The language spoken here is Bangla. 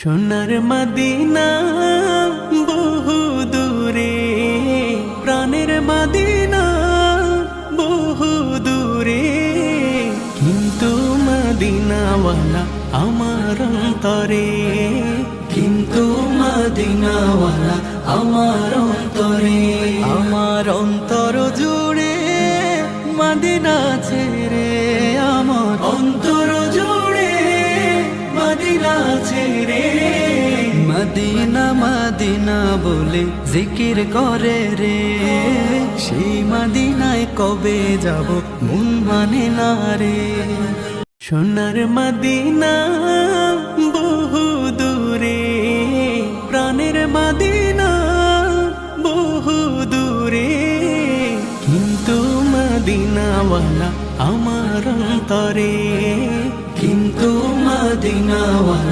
সোনার মদিনা বহু দূরে, প্রাণের মদিনা বহু দূরে, কিন্তু মদিনাওয়ালা আমার অন্তরে, কিন্তু মদিনাওয়ালা আমার অন্তরে। আমার অন্তর জুড়ে মদিনা ছেড়ে, আমার অন্তর জুড়ে মদিনা ছেড়ে। মদিনা মদিনা বলে জিকির করে রে, সেই মদিনায় কবে যাব মন মানে না রে। সোনার মদিনা বহু দূরে, প্রাণের মদিনা বহু দূরে, কিন্তু মদিনাওয়ালা আমার অন্তরে, কিন্তু মদিনাওয়ালা